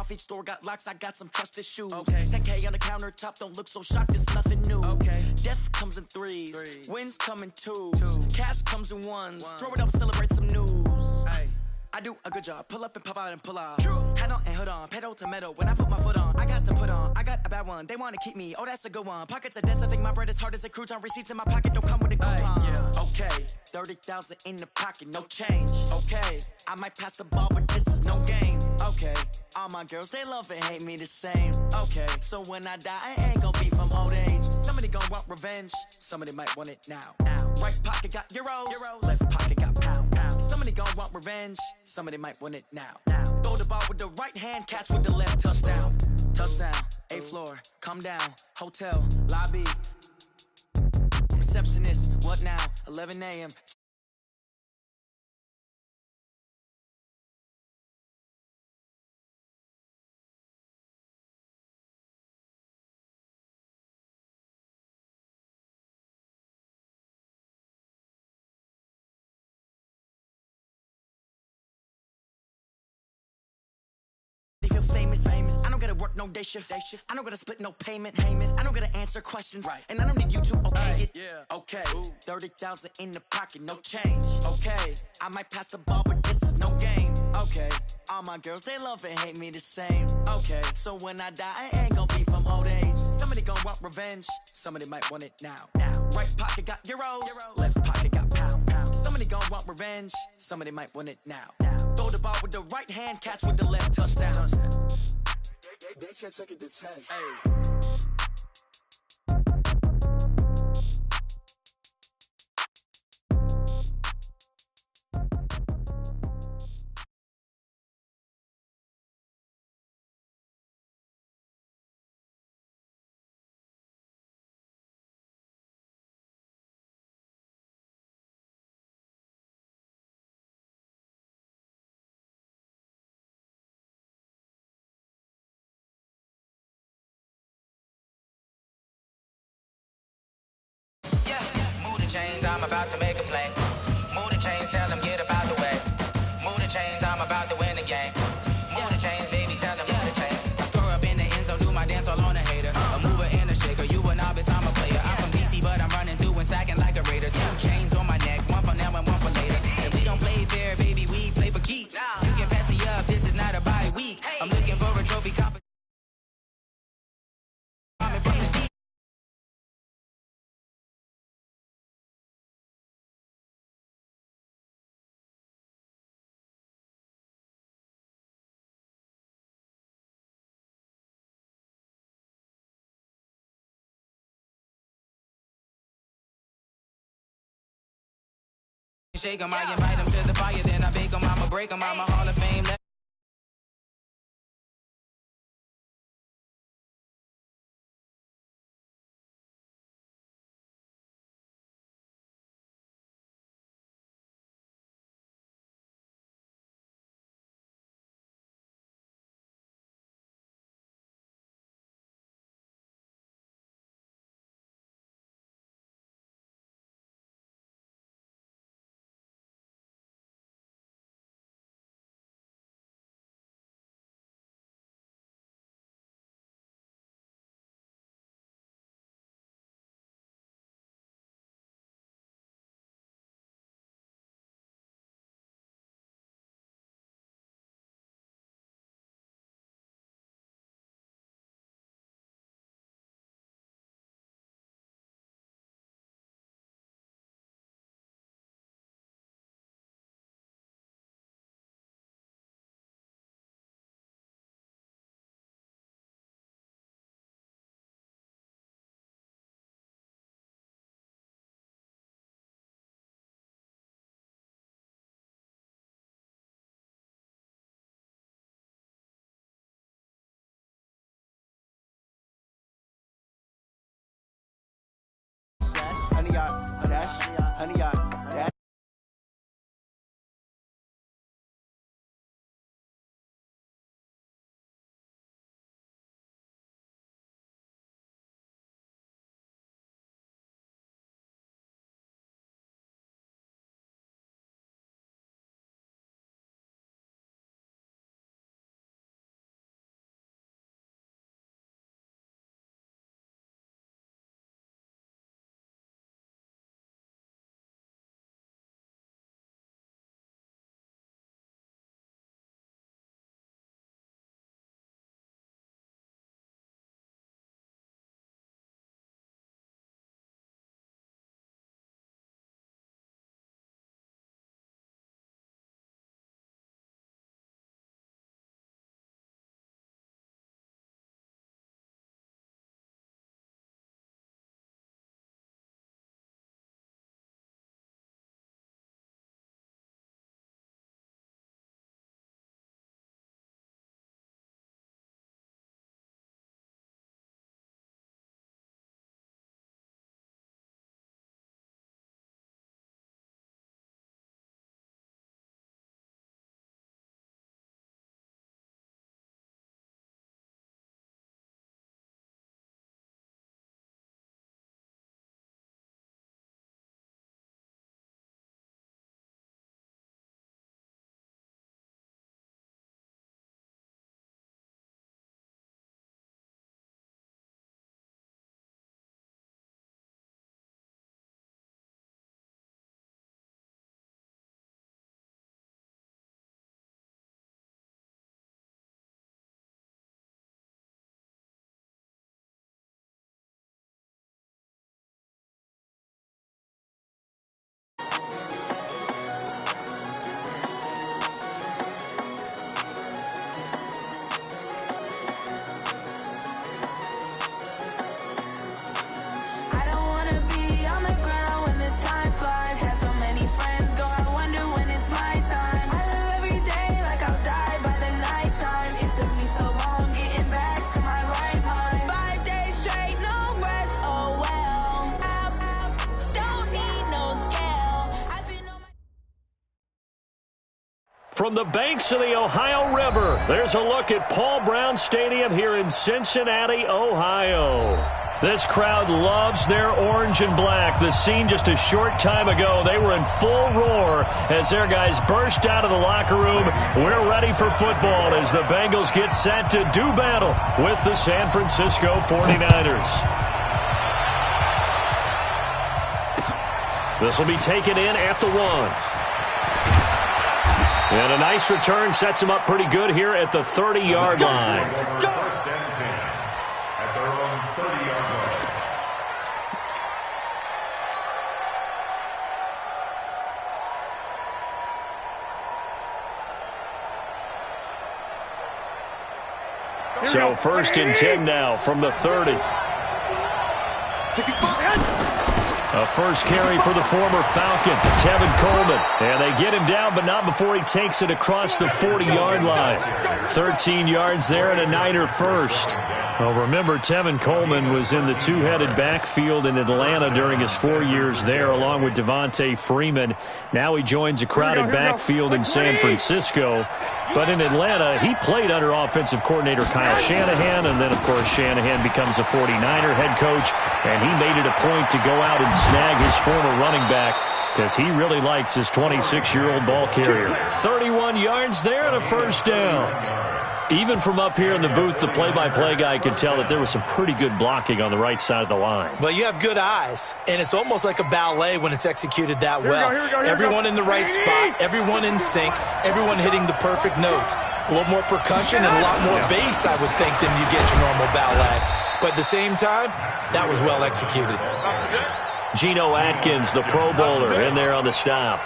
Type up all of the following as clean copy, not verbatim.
off each store, got locks, I got some trusted shoes. Okay. 10K on the countertop, don't look so shocked, it's nothing new. Okay. Death comes in threes, wins come in twos, cash comes in ones. Throw it up, celebrate some news. Ay. I do a good job, pull up and pop out and pull out. True. Head on and hood on, pedal to metal. When I put my foot on, I got to put on. I got a bad one, they wanna keep me. Oh, that's a good one. Pockets are dense, I think my bread is hard as a crouton. Receipts in my pocket don't come with a coupon. Yeah. Okay, 30,000 in the pocket, no change. Okay, I might pass the ball, but this is no game. Okay, all my girls, they love and hate me the same. Okay, so when I die, I ain't gonna be from old age. Somebody gon' want revenge, somebody might want it now. Right pocket got euros, left pocket got pounds. Somebody gon' want revenge, somebody might want it now. Throw the ball with the right hand, catch with the left, touchdown. Touchdown, 8th floor, come down, hotel, lobby. Receptionist, what now? 11 a.m. Feel famous. I don't gotta work no day shift. I don't gotta split no payment. I don't gotta answer questions. And I don't need you to okay it. Yeah. Okay. 30,000 in the pocket, no change. Okay. I might pass the ball, but this is no game. Okay. All my girls, they love and hate me the same. Okay. So when I die, I ain't gonna be from old age. Somebody gon' want revenge. Somebody might want it now. Right pocket got euros. Left pocket got pounds. Somebody gon' want revenge. Somebody might want it now. Throw the ball with the right hand, catch with the left, touchdown. They can't take it to 10. Hey. Move the chains, I'm about to make a play. Move the chains, tell them get about the way. Move the chains, I'm about to win the game. Move the chains, baby, tell them move the chains. I score up in the end zone, do my dance all on a hater. A mover and a shaker, you a novice, I'm a player. I'm from DC, but I'm running through and sacking like a raider. 2 chains on my neck, one for now and one for later. If we don't play fair, baby, we play for keeps. You can pass me up, this is not a bye week. I'm looking for a trophy competition. Shake 'em, I invite 'em to the fire, then I bake 'em, I'ma break 'em, I'm a Hall of Fame. from the banks of the Ohio River. There's a look at Paul Brown Stadium here in Cincinnati, Ohio. This crowd loves their orange and black. The scene just a short time ago, they were in full roar as their guys burst out of the locker room. We're ready for football as the Bengals get set to do battle with the San Francisco 49ers. This will be taken in at the 1. And a nice return sets him up pretty good here at the 30-yard line. First and 10 at their own 30-yard line. So first and 10 now from the 30. A first carry for the former Falcon, Tevin Coleman. And they get him down, but not before he takes it across the 40-yard line. 13 yards there and a Niner first. Well, remember, Tevin Coleman was in the two-headed backfield in Atlanta during his 4 years there, along with Devontae Freeman. Now he joins a crowded backfield in San Francisco. But in Atlanta, he played under offensive coordinator Kyle Shanahan, and then, of course, Shanahan becomes a 49er head coach, and he made it a point to go out and snag his former running back because he really likes his 26-year-old ball carrier. 31 yards there and a first down. Even from up here in the booth, the play-by-play guy could tell that there was some pretty good blocking on the right side of the line. Well, you have good eyes, and it's almost like a ballet when it's executed that well. Everyone in the right spot, everyone in sync, everyone hitting the perfect notes. A little more percussion and a lot more bass, I would think, than you get your normal ballet. But at the same time, that was well executed. Geno Atkins, the Pro Bowler, in there on the stop.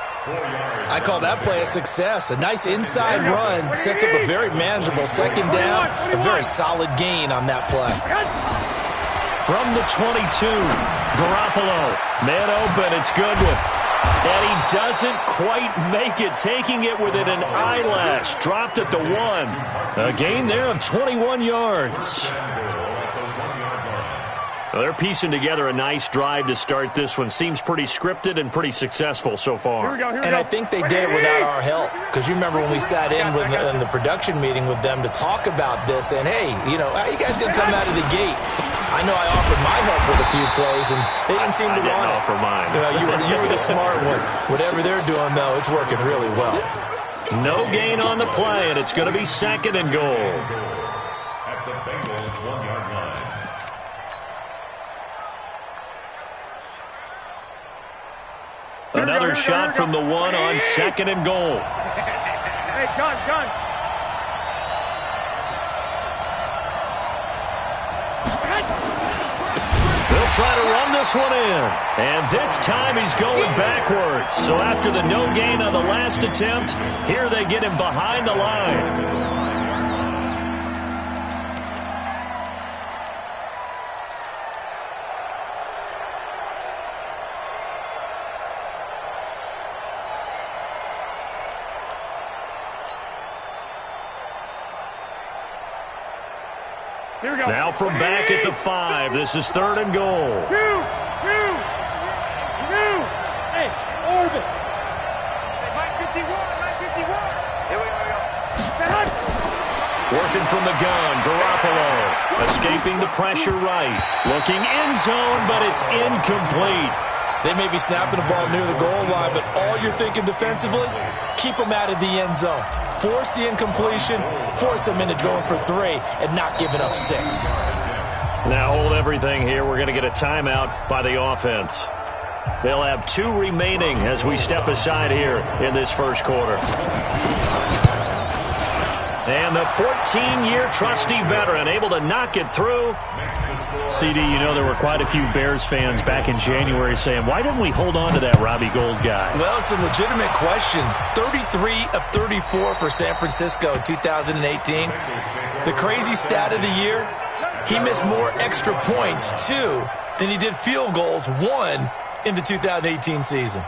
I call that play a success. A nice inside run sets up a very manageable second down, a very solid gain on that play. From the 22, Garoppolo, man open, it's Goodwin. And he doesn't quite make it, taking it within an eyelash. Dropped at the 1. A gain there of 21 yards. Well, they're piecing together a nice drive to start this one. Seems pretty scripted and pretty successful so far. And I think they did it without our help. Because you remember when we sat in the production meeting with them to talk about this. And, hey, you know, you guys didn't come out of the gate. I know I offered my help with a few plays, and they didn't seem to want it. Offer mine. You were the smart one. Whatever they're doing, though, it's working really well. No gain on the play, and it's going to be second and goal. At the Bengals 1-yard line. Another shot from the 1 on second and goal. Hey, gun. They'll try to run this one in. And this time he's going backwards. So after the no gain on the last attempt, here they get him behind the line. Now from back at the 5, this is third and goal. Two. Hey, Orbit. Hey, 951. Here we go. Working from the gun, Garoppolo. Escaping the pressure right. Looking end zone, but it's incomplete. They may be snapping the ball near the goal line, but all you're thinking defensively, keep them out of the end zone. Force the incompletion, force them into going for 3, and not giving up 6. Now hold everything here. We're going to get a timeout by the offense. They'll have 2 remaining as we step aside here in this first quarter. And the 14-year trusty veteran able to knock it through. CD, you know there were quite a few Bears fans back in January saying, why didn't we hold on to that Robbie Gould guy? Well, it's a legitimate question. 33 of 34 for San Francisco in 2018. The crazy stat of the year, he missed more extra points, 2, than he did field goals, 1, in the 2018 season.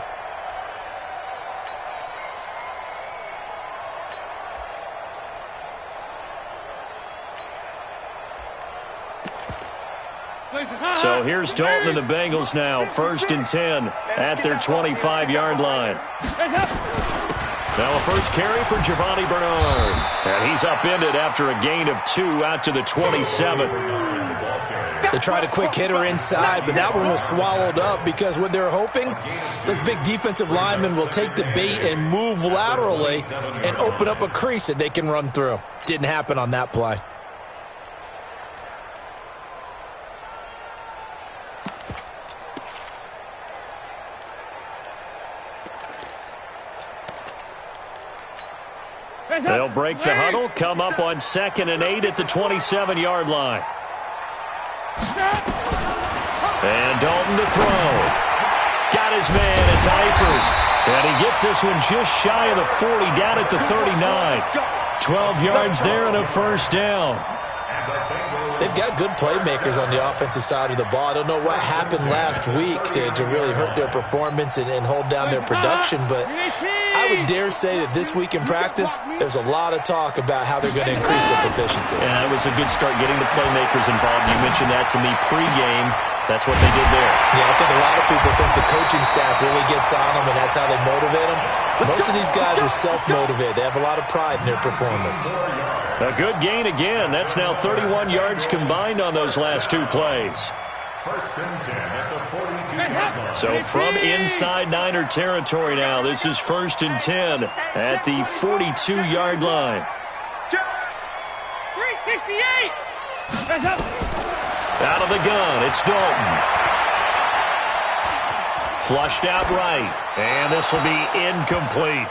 So here's Dalton and the Bengals now, 1st and 10 at their 25-yard line. Now a first carry for Giovanni Bernard. And he's upended after a gain of 2 out to the 27. They tried a quick hitter inside, but that one was swallowed up because what they're hoping, this big defensive lineman will take the bait and move laterally and open up a crease that they can run through. Didn't happen on that play. They'll break the huddle, come up on 2nd and 8 at the 27-yard line. And Dalton to throw. Got his man, it's Eifert. And he gets this one just shy of the 40, down at the 39. 12 yards there and a first down. They've got good playmakers on the offensive side of the ball. I don't know what happened last week to really hurt their performance and hold down their production, but I would dare say that this week in practice, there's a lot of talk about how they're going to increase their proficiency. Yeah, it was a good start getting the playmakers involved. You mentioned that to me pregame. That's what they did there. Yeah, I think a lot of people think the coaching staff really gets on them, and that's how they motivate them. Most of these guys are self-motivated. They have a lot of pride in their performance. A good gain again. That's now 31 yards combined on those last 2 plays. First and 10 at the 42-yard line. So from inside Niner territory now, this is 1st and 10 at the 42-yard line. 368. Out of the gun, it's Dalton. Flushed out right, and this will be incomplete.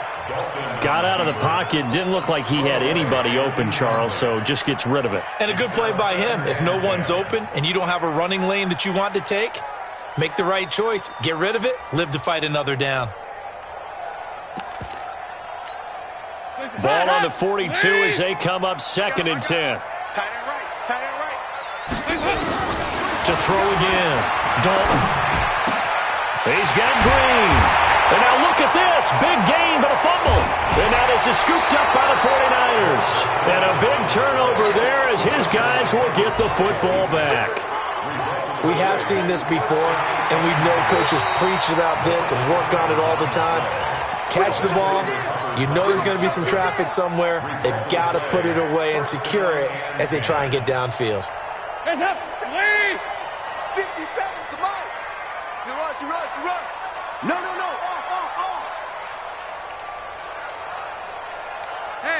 Got out of the pocket, didn't look like he had anybody open, Charles, so just gets rid of it. And a good play by him. If no one's open and you don't have a running lane that you want to take, make the right choice. Get rid of it, live to fight another down. Ball on the 42 as they come up 2nd and 10. Tight end right, tight end right. To throw again, Dalton. He's got Green. And now look at this. Big gain, but a fumble. And now this is scooped up by the 49ers. And a big turnover there as his guys will get the football back. We have seen this before, and we know coaches preach about this and work on it all the time. Catch the ball. You know there's going to be some traffic somewhere. They've got to put it away and secure it as they try and get downfield. Hands up, lead. 50 seconds, come on. You rush, you rush, you rush. No, no, no. Off. Hey.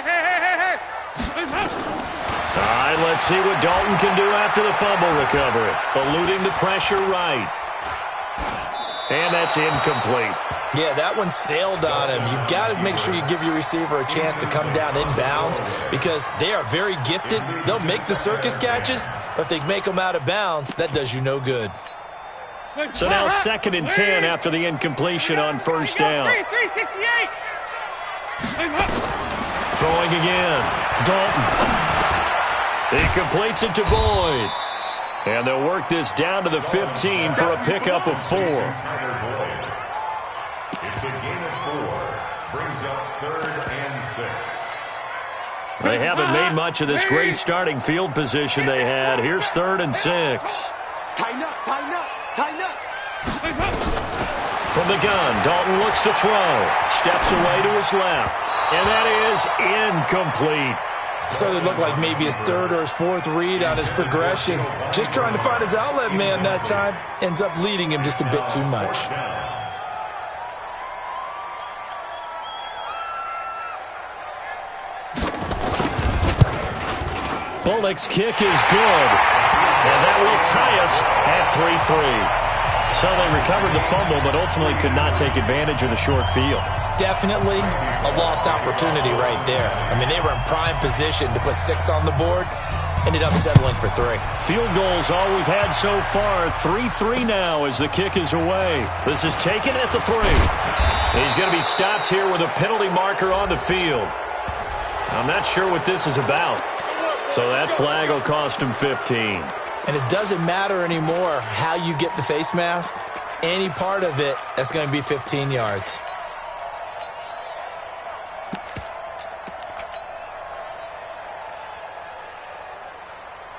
All right, let's see what Dalton can do after the fumble recovery. Eluding the pressure right. And that's incomplete. Yeah, that one sailed on him. You've got to make sure you give your receiver a chance to come down inbounds because they are very gifted. They'll make the circus catches, but if they make them out of bounds, that does you no good. So now 2nd and 10 after the incompletion on first down. 368. Throwing again. Dalton. He completes it to Boyd. And they'll work this down to the 15 for a pickup of 4. It's a gain of 4. Brings up 3rd and 6. They haven't made much of this great starting field position they had. Here's 3rd and 6. Tighten up. From the gun, Dalton looks to throw. Steps away to his left. And that is incomplete. So it looked like maybe his 3rd or his 4th read on his progression. Just trying to find his outlet man that time. Ends up leading him just a bit too much. Bullock's kick is good. And that will tie us at 3-3. So they recovered the fumble, but ultimately could not take advantage of the short field. Definitely a lost opportunity right there. I mean, they were in prime position to put 6 on the board. Ended up settling for 3. Field goals all we've had so far. 3-3 now as the kick is away. This is taken at the 3. He's going to be stopped here with a penalty marker on the field. I'm not sure what this is about. So that flag will cost him 15. And it doesn't matter anymore how you get the face mask. Any part of it, that's going to be 15 yards.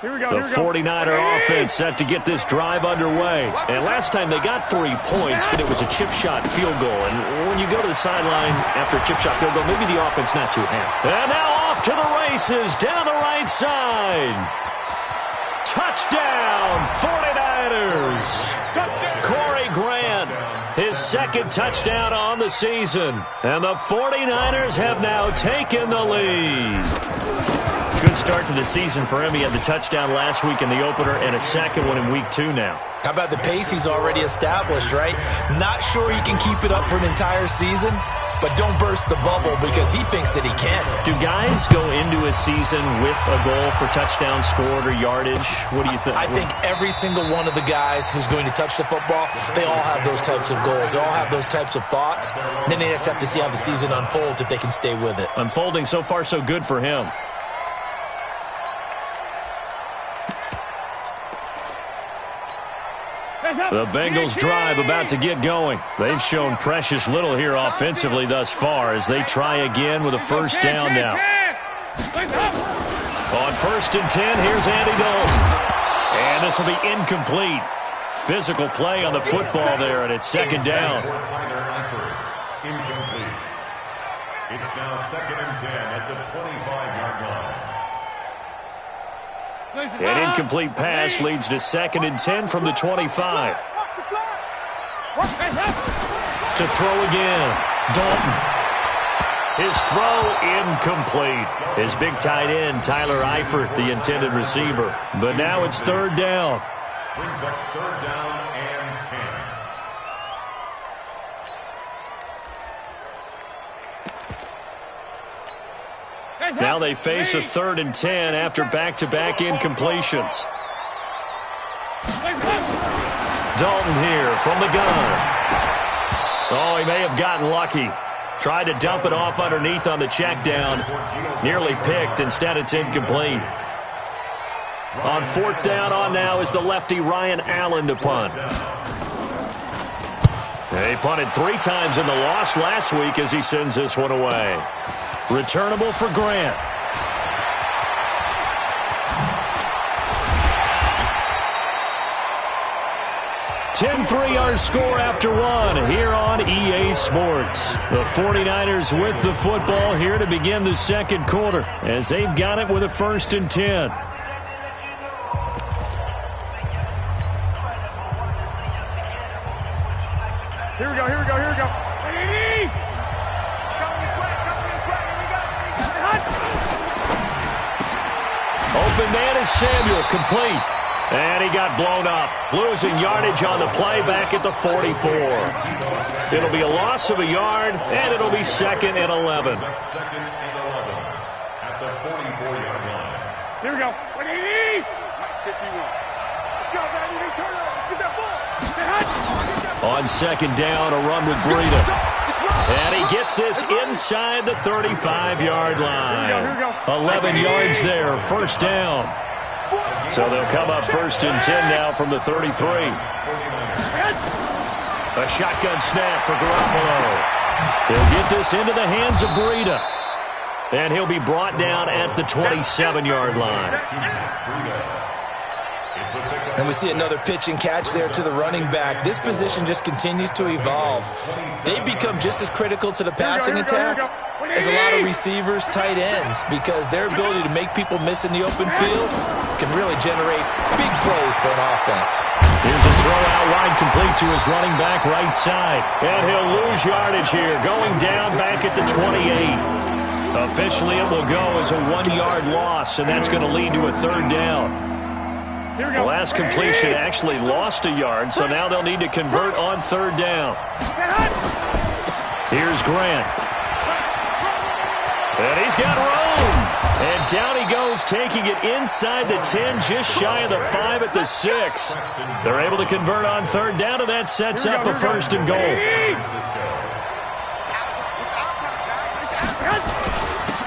The 49er offense set to get this drive underway. And last time they got 3 points, but it was a chip shot field goal. And when you go to the sideline after a chip shot field goal, maybe the offense not too happy. And now off to the races down the right side. Touchdown, 49ers. Corey Grant, his second touchdown on the season. And the 49ers have now taken the lead. Good start to the season for him. He had the touchdown last week in the opener and a second one in week 2 now. How about the pace he's already established, right? Not sure he can keep it up for an entire season, but don't burst the bubble because he thinks that he can. Do guys go into a season with a goal for touchdown scored or yardage? What do you think? I think every single one of the guys who's going to touch the football, they all have those types of goals. They all have those types of thoughts. And then they just have to see how the season unfolds if they can stay with it. Unfolding so far so good for him. The Bengals drive about to get going. They've shown precious little here offensively thus far as they try again with a first down now. On 1st and 10, here's Andy Dalton. And this will be incomplete. Physical play on the football there, and it's 2nd down. Incomplete. It's now 2nd and 10 at the 25-yard line. An incomplete pass leads to 2nd and 10 from the 25. To throw again, Dalton. His throw incomplete. His big tight end, Tyler Eifert, the intended receiver. But now it's 3rd down. Brings up 3rd down and 10. Now they face a 3rd and 10 after back-to-back incompletions. Dalton here from the gun. Oh, he may have gotten lucky. Tried to dump it off underneath on the check down. Nearly picked. Instead, it's incomplete. On 4th down on now is the lefty Ryan Allen to punt. He punted 3 times in the loss last week as he sends this one away. Returnable for Grant. 10-3 our score after 1 here on EA Sports. The 49ers with the football here to begin the 2nd quarter as they've got it with a 1st and 10. Here we go, here we go, here we go. Ready? Open man is Samuel, complete. And he got blown up, losing yardage on the play back at the 44. It'll be a loss of a yard, and it'll be 2nd and 11. 2nd and 11 at the 44-yard line. Here we go. Ready? 51. Let's go, baby. Turn over. Get that ball. On 2nd down, a run with Breida. And he gets this inside the 35-yard line. 11 yards there, 1st down. So they'll come up 1st and 10 now from the 33. A shotgun snap for Garoppolo. He'll get this into the hands of Breida. And he'll be brought down at the 27-yard line. And we see another pitch and catch there to the running back. This position just continues to evolve. They become just as critical to the passing attack as a lot of receivers, tight ends, because their ability to make people miss in the open field can really generate big plays for an offense. Here's a throw out wide complete to his running back right side. And he'll lose yardage here, going down back at the 28. Officially, it will go as a 1-yard loss, and that's going to lead to a 3rd down. The last completion actually lost a yard, so now they'll need to convert on 3rd down. Here's Grant. And he's got room. And down he goes, taking it inside the 10, just shy of the 5 at the 6. They're able to convert on 3rd down, and that sets up a 1st and goal.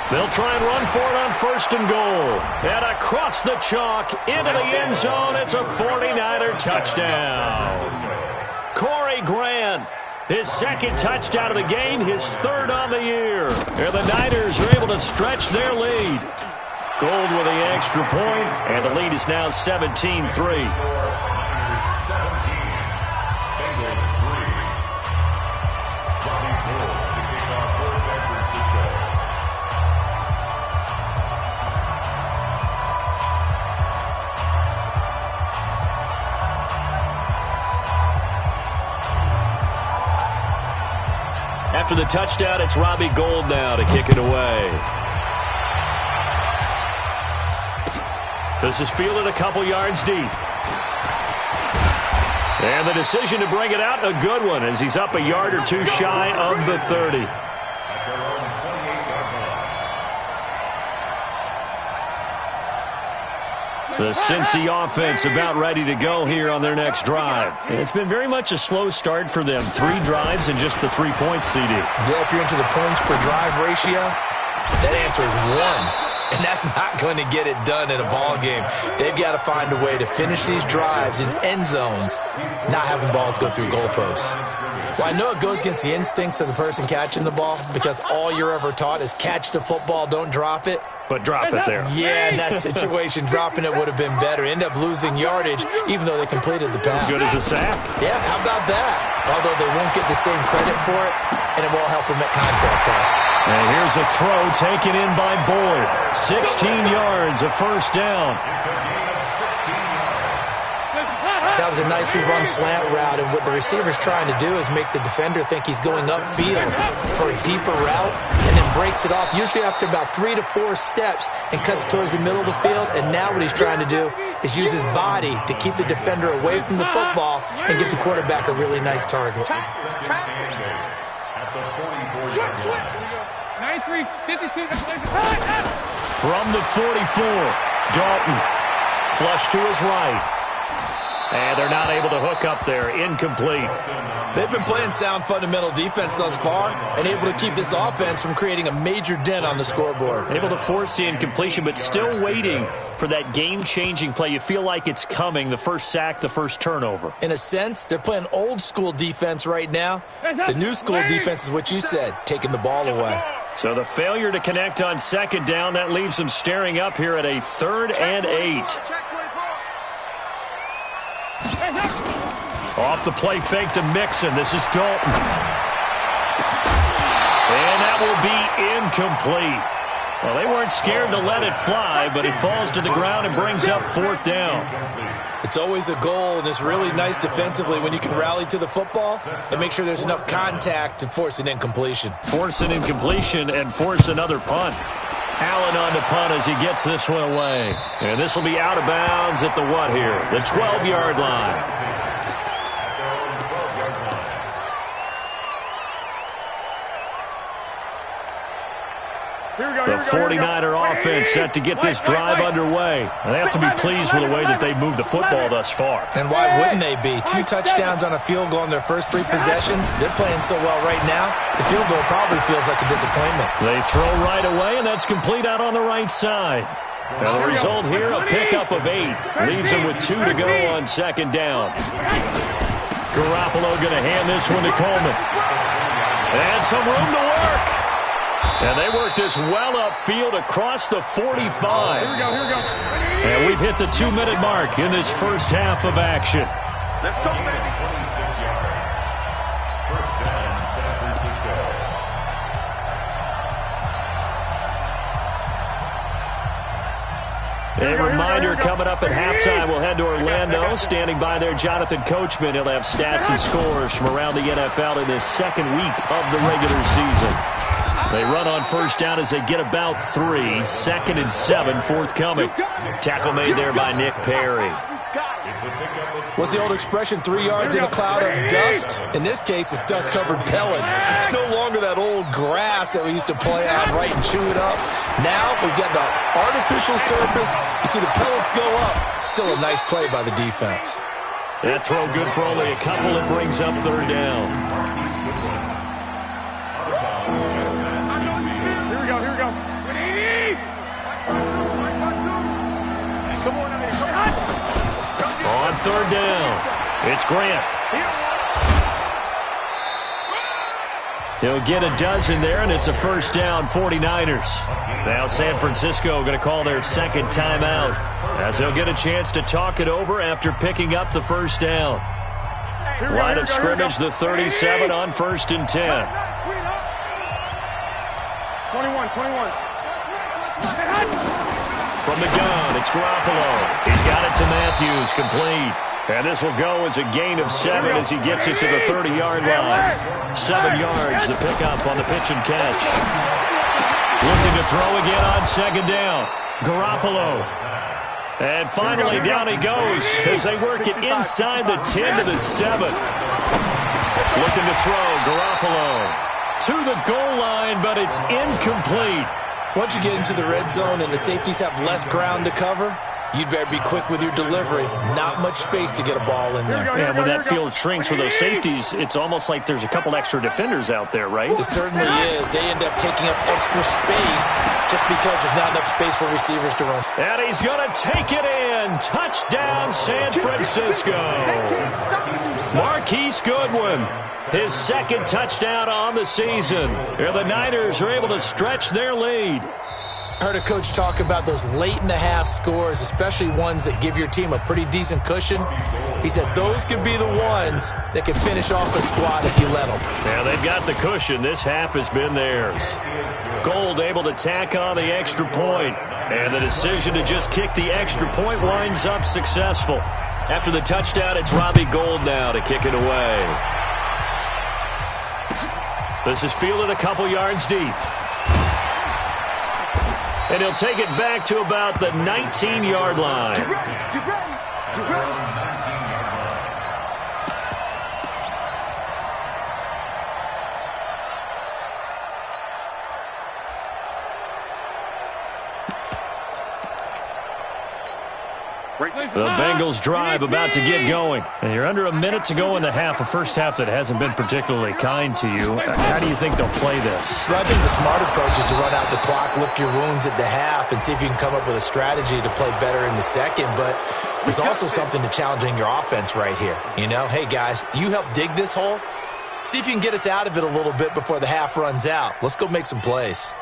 They'll try and run for it on 1st and goal. And across the chalk, into the end zone, it's a 49er touchdown. Corey Grant, his 2nd touchdown of the game, his 3rd on the year. And the Niners are able to stretch their lead. Gold with the extra point, and the lead is now 17-3. After the touchdown, it's Robbie Gould now to kick it away. This is fielded a couple yards deep. And the decision to bring it out, a good one, as he's up a yard or two shy of the 30. The Cincy offense about ready to go here on their next drive. And it's been very much a slow start for them. 3 drives and just the 3 points, CD. Yeah, if you're into the points per drive ratio, that answer is 1. And that's not going to get it done in a ball game. They've got to find a way to finish these drives in end zones, not having balls go through goalposts. Well, I know it goes against the instincts of the person catching the ball because all you're ever taught is catch the football, don't drop it. But drop it there. Yeah, in that situation, dropping it would have been better. End up losing yardage, even though they completed the pass. Good as a sack. Yeah, how about that? Although they won't get the same credit for it, and it won't help them at contract time. And here's a throw taken in by Boyd. 16 yards, a first down. That was a nicely run slant route, and what the receiver's trying to do is make the defender think he's going upfield for a deeper route, and then breaks it off, usually after about 3 to 4 steps, and cuts towards the middle of the field. And now what he's trying to do is use his body to keep the defender away from the football and give the quarterback a really nice target. From the 44, Dalton. Flush to his right. And they're not able to hook up there. Incomplete. They've been playing sound fundamental defense thus far and able to keep this offense from creating a major dent on the scoreboard. Able to force the incompletion, but still waiting for that game-changing play. You feel like it's coming, the first sack, the first turnover. In a sense, they're playing old-school defense right now. The new-school defense is what you said, taking the ball away. So the failure to connect on second down, that leaves them staring up here at a 3rd and 8. Off the play fake to Mixon. This is Dalton. And that will be incomplete. Well, they weren't scared to let it fly, but it falls to the ground and brings up 4th down. It's always a goal, and it's really nice defensively when you can rally to the football and make sure there's enough contact to force an incompletion. Force an incompletion and force another punt. Allen on the punt as he gets this one away. And this will be out of bounds at the what here? The 12-yard line. The 49er offense set to get this drive underway. And they have to be pleased with the way that they've moved the football thus far. And why wouldn't they be? 2 touchdowns on a field goal in their first 3 possessions. They're playing so well right now, the field goal probably feels like a disappointment. They throw right away, and that's complete out on the right side. And the result here, a pickup of 8. Leaves them with 2 to go on second down. Garoppolo going to hand this one to Coleman. And some room to work. And they work this well upfield across the 45. Here we go. And we've hit the 2-minute mark in this first half of action. Let's go, baby. 26 yards. First down, San Francisco. A reminder coming up at halftime, we'll head to Orlando. Standing by there, Jonathan Coachman. He'll have stats and scores from around the NFL in this second week of the regular season. They run on first down as they get about 3. 2nd and 7 forthcoming. Tackle made there by Nick Perry. What's the old expression, 3 yards in a cloud of dust? In this case, it's dust-covered pellets. It's no longer that old grass that we used to play on, right, and chew it up. Now we've got the artificial surface. You see the pellets go up. Still a nice play by the defense. That throw good for only a couple. It brings up 3rd down. On 3rd down, it's Grant. He'll get a dozen there, and it's a first down, 49ers. Now San Francisco going to call their second timeout, as they'll get a chance to talk it over after picking up the first down. Line of scrimmage, the 37 on 1st and 10. 21. From the gun, it's Garoppolo. He's got it to Matthews, complete. And this will go as a gain of 7 as he gets it to the 30-yard line. 7 yards, the pickup on the pitch and catch. Looking to throw again on second down. Garoppolo. And finally, down he goes as they work it inside the 10 to the 7. Looking to throw, Garoppolo to the goal line, but it's incomplete. Once you get into the red zone and the safeties have less ground to cover, you'd better be quick with your delivery. Not much space to get a ball in there. And when that field shrinks for those safeties, it's almost like there's a couple extra defenders out there, right? It certainly is. They end up taking up extra space just because there's not enough space for receivers to run. And he's going to take it in. Touchdown, San Francisco. Marquise Goodwin, his second touchdown on the season. And the Niners are able to stretch their lead. I heard a coach talk about those late-in-the-half scores, especially ones that give your team a pretty decent cushion. He said those could be the ones that can finish off a squad if you let them. Yeah, they've got the cushion. This half has been theirs. Gold able to tack on the extra point, and the decision to just kick the extra point winds up successful. After the touchdown, it's Robbie Gould now to kick it away. This is fielded a couple yards deep. And he'll take it back to about the 19-yard line. Get ready. The Bengals drive about to get going. And you're under a minute to go in the half, a first half that hasn't been particularly kind to you. How do you think they'll play this? Well, I think the smart approach is to run out the clock, lick your wounds at the half, and see if you can come up with a strategy to play better in the second. But there's also something to challenging your offense right here. You know, hey, guys, you help dig this hole. See if you can get us out of it a little bit before the half runs out. Let's go make some plays.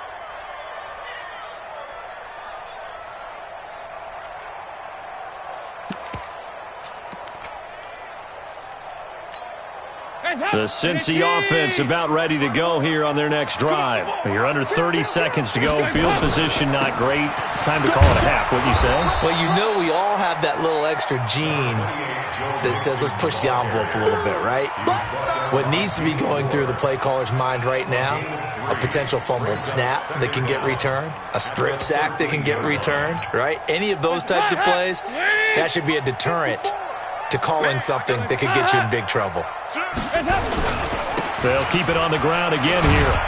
The Cincy offense about ready to go here on their next drive. You're under 30 seconds to go. Field position not great. Time to call it a half, wouldn't you say? Well, you know we all have that little extra gene that says let's push the envelope a little bit, right? What needs to be going through the play caller's mind right now, a potential fumbled snap that can get returned, a strip sack that can get returned, right? Any of those types of plays, that should be a deterrent to calling something that could get you in big trouble. They'll keep it on the ground again here.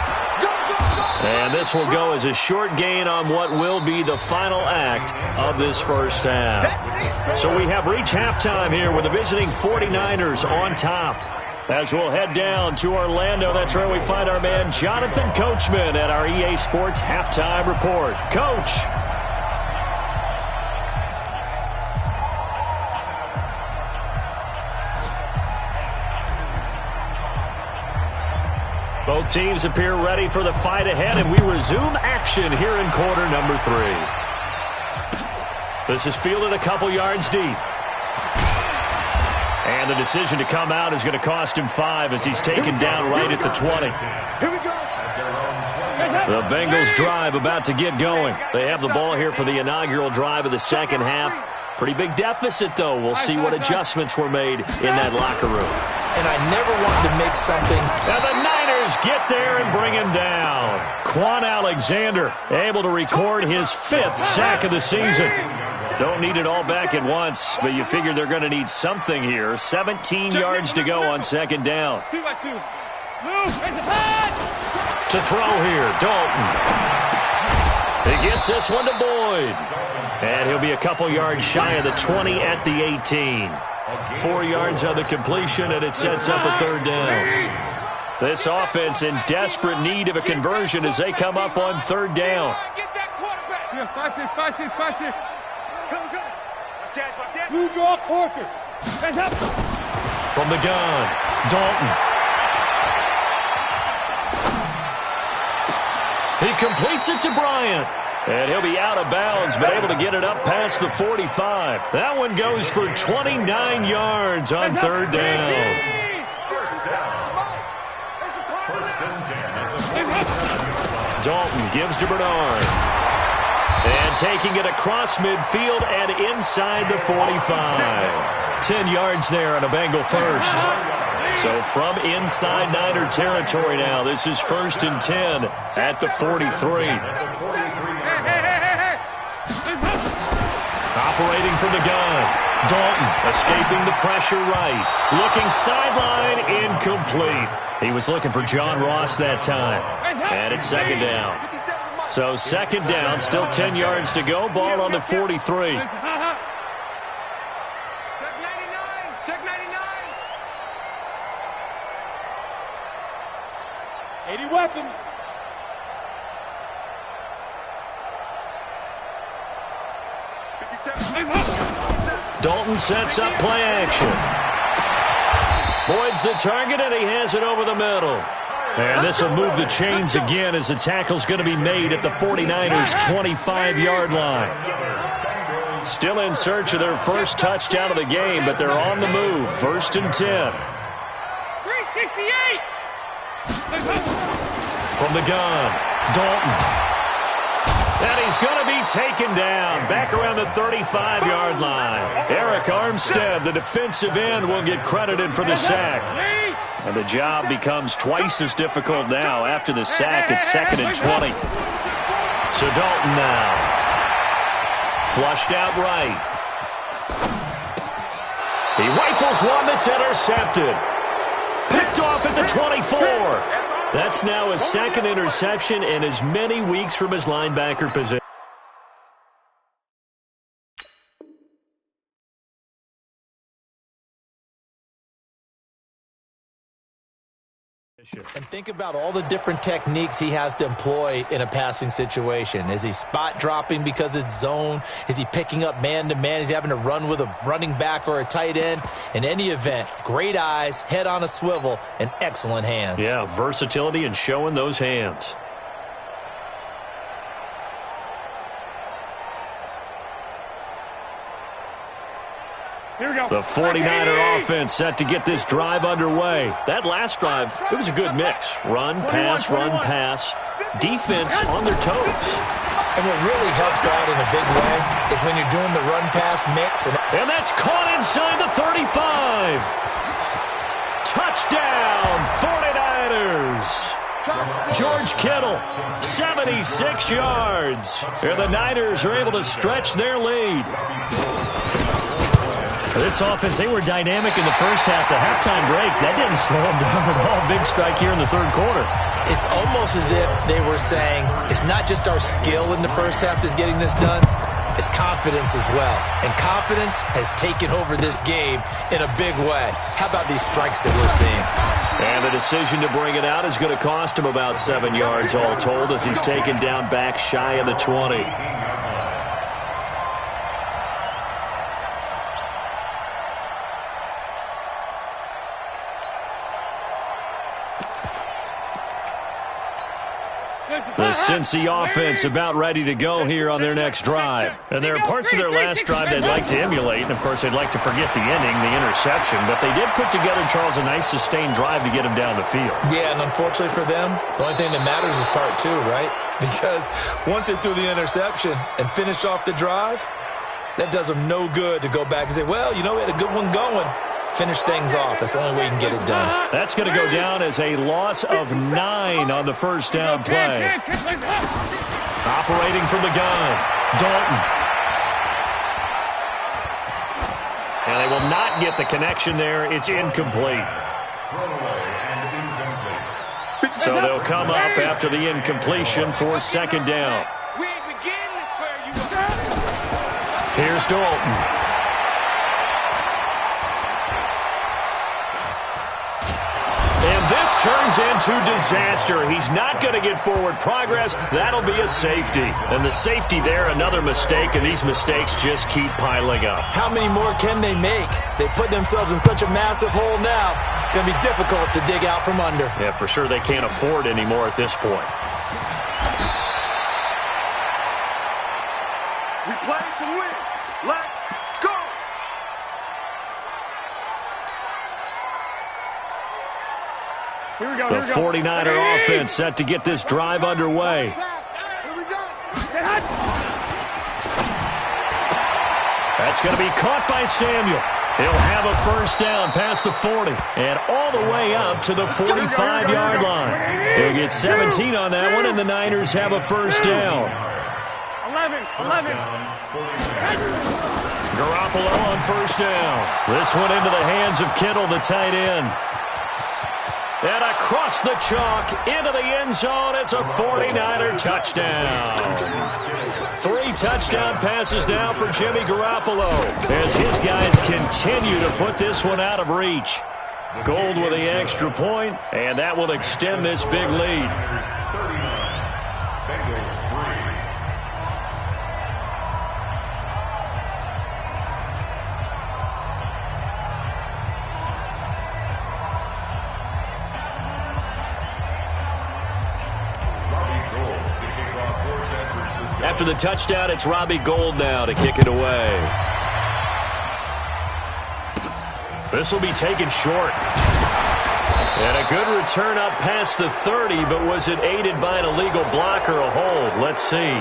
And this will go as a short gain on what will be the final act of this first half. So we have reached halftime here with the visiting 49ers on top. As we'll head down to Orlando, that's where we find our man Jonathan Coachman at our EA Sports Halftime Report. Coach. Both teams appear ready for the fight ahead, and we resume action here in quarter number 3. This is fielded a couple yards deep. And the decision to come out is going to cost him 5 as he's taken down right at the 20. The Bengals drive about to get going. They have the ball here for the inaugural drive of the second half. Pretty big deficit, though. We'll see what adjustments were made in that locker room. And I never wanted to make something. And the Niners get there and bring him down. Quan Alexander able to record his 5th sack of the season. Don't need it all back at once, but you figure they're going to need something here. 17 yards to go on second down. To throw here, Dalton. He gets this one to Boyd. And he'll be a couple yards shy of the 20 at the 18. 4 yards on the completion, and it sets up a third down. This offense in desperate need of a conversion as they come up on third down. From the gun, Dalton. He completes it to Bryant. And he'll be out of bounds, but able to get it up past the 45. That one goes for 29 yards on third down. First down. First and 10. Dalton gives to Bernard. And taking it across midfield and inside the 45. 10 yards there on a Bengal first. So from inside Niner territory now, this is first and 10 at the 43. Operating from the gun. Dalton escaping the pressure right. Looking sideline, incomplete. He was looking for John Ross that time. And it's second down. So second down, still 10 yards to go. Ball on the 43. Check 99. Check 99. 80 weapons. Dalton sets up play action. Boyd's the target, and he has it over the middle. And this will move the chains again as the tackle's going to be made at the 49ers' 25-yard line. Still in search of their first touchdown of the game, but they're on the move. First and 10. 368. From the gun, Dalton. And he's going to be taken down back around the 35-yard line. Eric Armstead, the defensive end, will get credited for the sack. And the job becomes twice as difficult now. After the sack, it's second and 20. So Dalton now. Flushed out right. He rifles one that's intercepted. Picked off at the 24. That's now his second interception in as many weeks from his linebacker position. And think about all the different techniques he has to employ in a passing situation. Is he spot dropping because it's zone? Is he picking up man-to-man? Is he having to run with a running back or a tight end? In any event, great eyes, head on a swivel, and excellent hands. Yeah, versatility and showing those hands. Here we go. The 49er offense set to get this drive underway. That last drive, it was a good mix. Run, pass, run, pass. Defense on their toes. And what really helps out in a big way is when you're doing the run-pass mix. And that's caught inside the 35. Touchdown, 49ers. George Kittle, 76 yards. And the Niners are able to stretch their lead. This offense, they were dynamic in the first half. The halftime break, that didn't slow them down at all. Big strike here in the third quarter. It's almost as if they were saying, it's not just our skill in the first half that's getting this done, it's confidence as well. And confidence has taken over this game in a big way. How about these strikes that we're seeing? And the decision to bring it out is going to cost him about 7 yards all told as he's taken down back shy of the 20. The Cincy offense about ready to go here on their next drive. And there are parts of their last drive they'd like to emulate. And, of course, they'd like to forget the ending, the interception. But they did put together, Charles, a nice sustained drive to get him down the field. Yeah, and unfortunately for them, the only thing that matters is part two, right? Because once they threw the interception and finished off the drive, that does them no good to go back and say, well, you know, we had a good one going. Finish things off. That's the only way you can get it done. That's going to go down as a loss of 9 on the first down play. Operating from the gun, Dalton. And they will not get the connection there. It's incomplete. So they'll come up after the incompletion for second down. Here's Dalton. Turns into disaster. He's not going to get forward progress. That'll be a safety. And the safety there, another mistake, and these mistakes just keep piling up. How many more can they make? They put themselves in such a massive hole now. Going to be difficult to dig out from under. Yeah, for sure they can't afford anymore at this point. Let's go! Here we go. The 49er offense set to get this drive underway. That's going to be caught by Samuel. He'll have a first down past the 40 and all the way up to the 45-yard line. He'll get 17 on that one, and the Niners have a first down. 11. Garoppolo on first down. This one into the hands of Kittle, the tight end. And across the chalk into the end zone. It's a 49er touchdown. 3 touchdown passes now for Jimmy Garoppolo as his guys continue to put this one out of reach. Gold with the extra point, and that will extend this big lead. After the touchdown, it's Robbie Gould now to kick it away. This will be taken short. And a good return up past the 30, but was it aided by an illegal block or a hold? Let's see.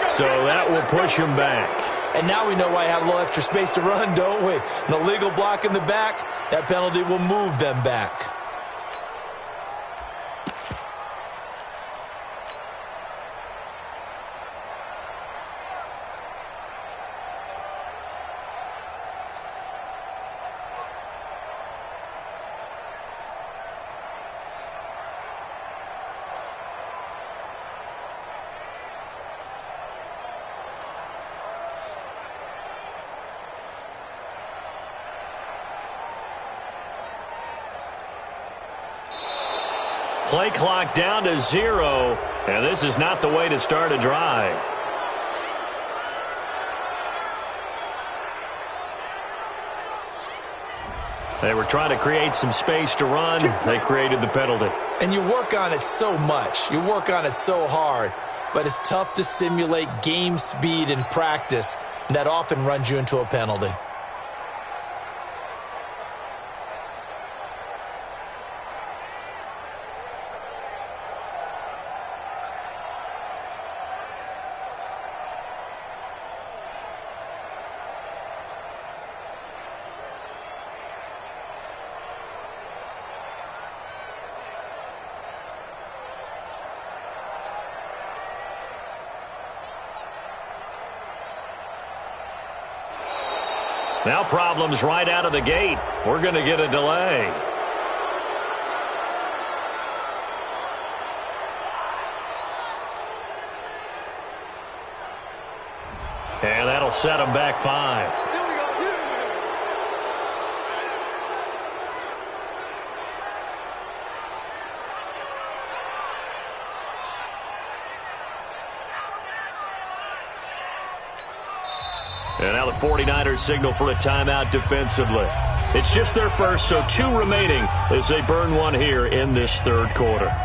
So that will push him back. And now we know why I have a little extra space to run, don't we? An illegal block in the back, that penalty will move them back. Play clock down to 0, and this is not the way to start a drive. They were trying to create some space to run. They created the penalty. And you work on it so much. You work on it so hard. But it's tough to simulate game speed in practice, and that often runs you into a penalty. Now problems right out of the gate. We're going to get a delay. And that'll set them back 5. And now the 49ers signal for a timeout defensively. It's just their first, so 2 remaining as they burn one here in this third quarter.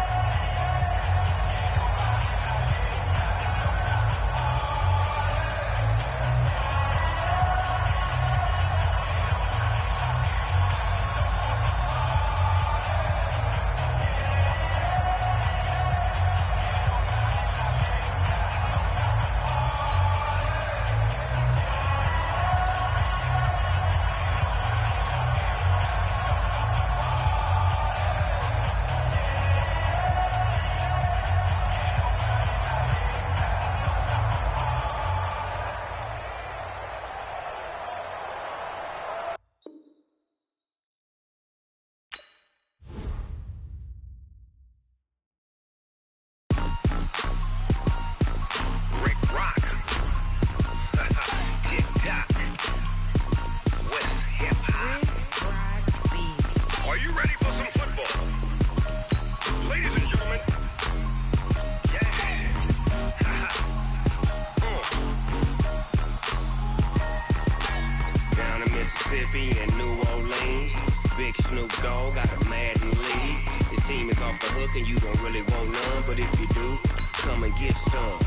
in New Orleans. Big Snoop Dogg got a mad in lead. His team is off the hook and you don't really want none, but if you do, come and get some.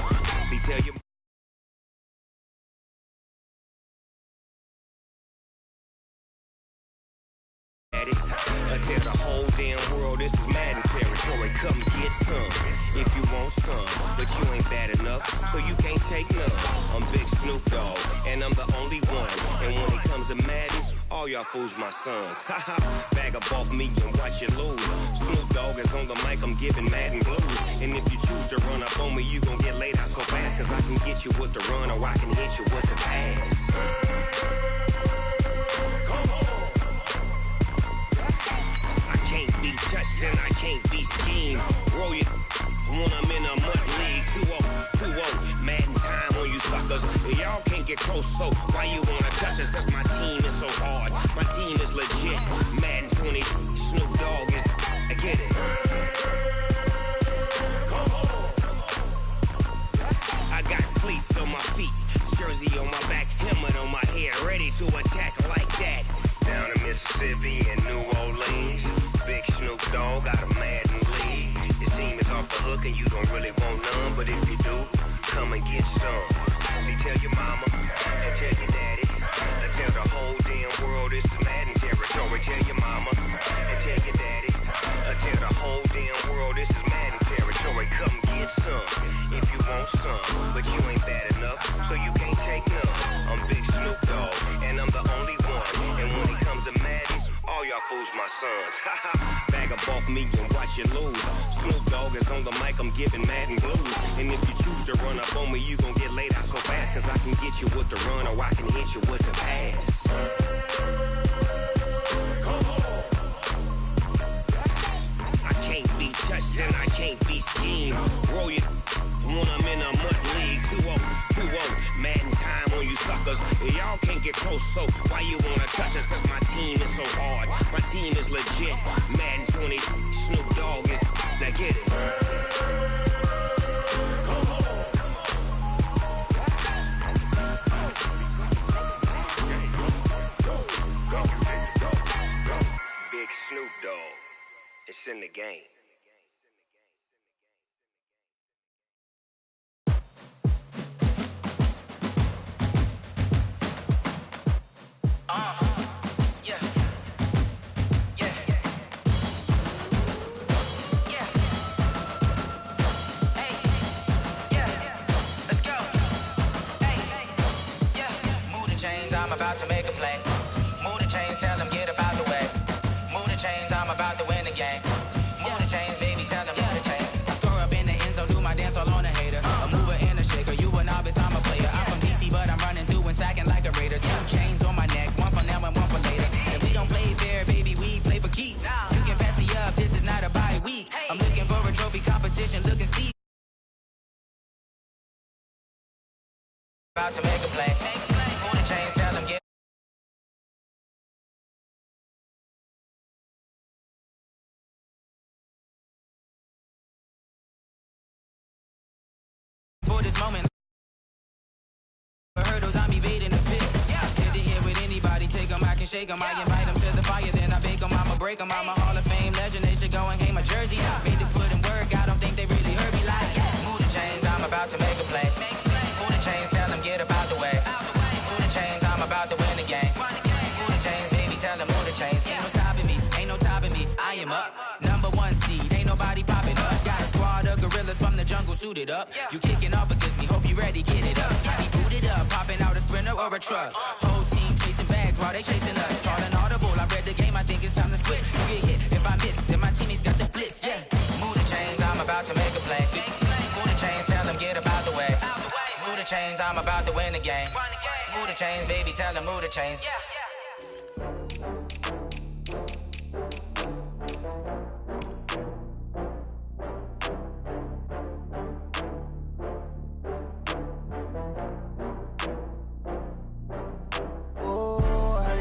See, tell your tell the whole damn world this is Madden territory. Come get some if you want some, but you ain't bad enough, so you can't take none. I'm Big Snoop Dogg, and I'm the only one. And when it comes to Madden, all y'all fools my sons. Haha, bag up off me and watch you lose. Snoop Dogg is on the mic, I'm giving Madden blues. And if you choose to run up on me, you gon' get laid out so fast, cause I can get you with the run or I can hit you with the pass. I can't be touched and I can't be schemed. Roll you when I'm in a mud league. 2-0, Madden time on you suckers. Y'all can't get close, so why you wanna touch us? Cause my team is so hard, my team is legit. Madden 20, Snoop Dogg is, I get it. I got cleats on my feet, jersey on my back, helmet on my head, ready to attack like that. Down in Mississippi and New Orleans, Big Snoop Dogg got a Madden league. Your team is off the hook and you don't really want none, but if you do, come and get some. See, tell your mama and tell your daddy, and tell the whole damn world this is Madden territory. Tell your mama and tell your daddy, and tell the whole damn world this is Madden territory. Come get some if you want some, but you ain't bad enough, so you can't take none. I'm Big Snoop Dogg, and I'm the only one. And when it comes to Madden, all y'all fools my sons. Bag up off me and watch you lose. Snoop Dogg is on the mic, I'm giving Madden blues. And if you choose to run up on me, you gon' get laid out so fast, cause I can get you with the run or I can hit you with the pass. I can't be touched and I can't be schemed. Roll you when I'm in a mud league. 2-0, Madden time on you suckers. Y'all can't get close, so why you wanna touch us? Cause my team is so hard, my team is legit. Madden 20, Snoop Dogg is, now get it. Big Snoop Dogg, it's in the game. I'm about to make a play. Move the chains, tell them get about the way. Move the chains, I'm about to win the game. Move the chains, baby, tell them move the chains. I score up in the end zone, do my dance all on a hater. A mover and a shaker, you a novice, I'm a player. I'm from DC, but I'm running through and sacking like a raider. 2 chains on my neck, one for now and one for later. And we don't play fair, baby, we play for keeps. You can pass me up, this is not a bye week. I'm looking for a trophy competition, looking steep. About to make a play. Move the chains, tell them get. For this moment, hurdles, I'm evading the pit. Get to here with anybody, take them, I can shake them. I invite them to the fire, then I bake them. I'ma break them. I'm a Hall of Fame legend, they should go and hang my jersey. Made to put in work, I don't think they really heard me like. Move the chains, I'm about to make a play. Move the chains, tell them get about the way. Move the chains, I'm about to win the game. Move the chains, baby, tell them move the chains. Ain't no stopping me, ain't no topping me. I am up, #1 seed, ain't nobody popping up. Got a squad of gorillas from the jungle suited up. You kicking off against me, hope you ready, get it up. Body booted up, popping out a Sprinter or a truck. Whole team chasing bags while they chasing us. Calling audible, I read the game, I think it's time to switch. You get hit, if I miss, then my teammates got the blitz, yeah. Move the chains, I'm about to make a play. Move the chains, tell them get about the way. Move the chains, I'm about to win the game. Move the chains, baby, tell them move the chains.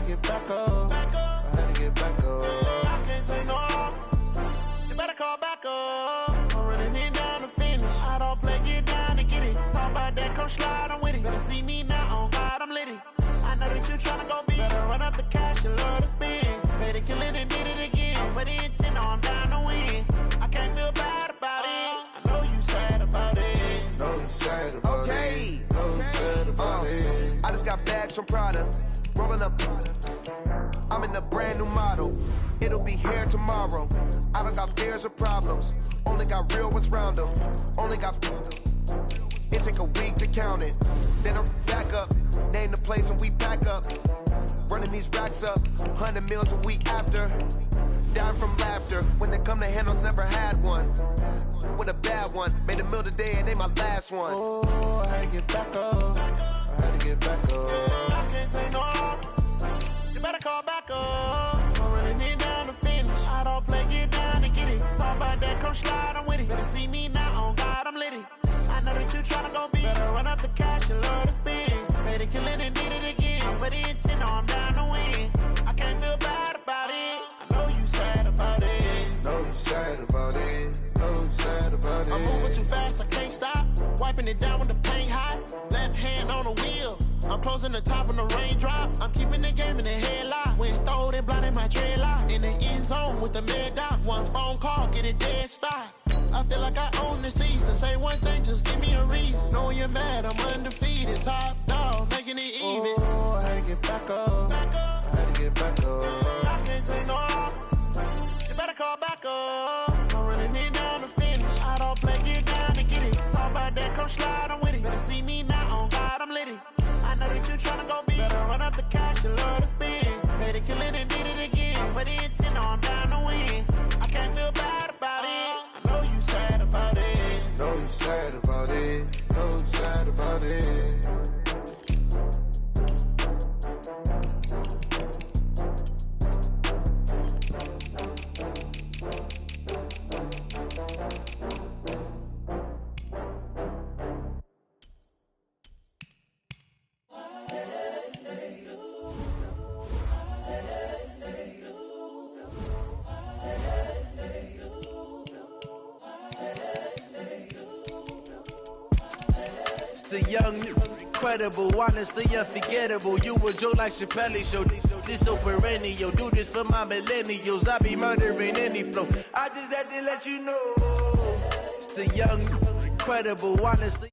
Get back up. I had to get back up. I can't take no loss. You better call back up. I'm running it down to finish. I don't play, get down to get it. Talk about that, come slide, I'm with it. Better see me now, on God, I'm litty. I know that you tryna go big. Better run up the cash, you love to spend. Better kill it and did it again. I'm with the intent, no, I'm down to win. I can't feel bad about it. I know you sad about it. Know you sad about it. Know you sad about it. I just got bags from Prada. Rolling up. I'm in a brand new model. It'll be here tomorrow. I don't got fears or problems. Only got real ones round them. Only got. It take a week to count it. Then I'm back up. Name the place and we pack up. Running these racks up. 100 meals a week after. Dying from laughter. When they come to handles, never had one. With a bad one. Made a meal today and they my last one. Oh, I had to get back up. I had to get back up. I can't take no loss. You better call back up. I'm running it down to finish. I don't play, get down and get it. Talk about that, come slide, I'm with it. Better see me now, on God, I'm litty. I know that you tryna go big. Better run up the cash, you love to spin. Made it, kill it, and did it again. But the intent, no, I'm down to win. I can't feel bad about it. I know you sad about it. Know you sad about it. Know you sad about it. I'm moving too fast, I can't stop. Wiping it down with the paint hot. Left hand on the wheel. I'm closing the top when the raindrop. I'm keeping the game in the headlock. When throwed and blinded my dreadlock. In the end zone with the mad dot. One phone call, get it dead stop. I feel like I own the season. Say one thing, just give me a reason. Knowing you're mad, I'm undefeated. Top dog, making it even. Oh, I had to get back up. Back up. I had to get back up. I can't take no loss. You better call back up. I'm running it down to finish. I don't play, get down to get it. Talk about that, come slide, I'm with it. Better see me now, on God, I'm litty. I know that you tryna go big. Better run up the cash, you love to spin. Better kill it and did it again. But the intent, no, I'm down to win. I can't feel bad about it. I know you sad about it. Know you sad about it. Know you sad about it. The young, incredible, honestly unforgettable. You a Joe like Chappelle show. This so perennial. Do this for my millennials. I be murdering any flow. I just had to let you know. It's the young, incredible, honestly.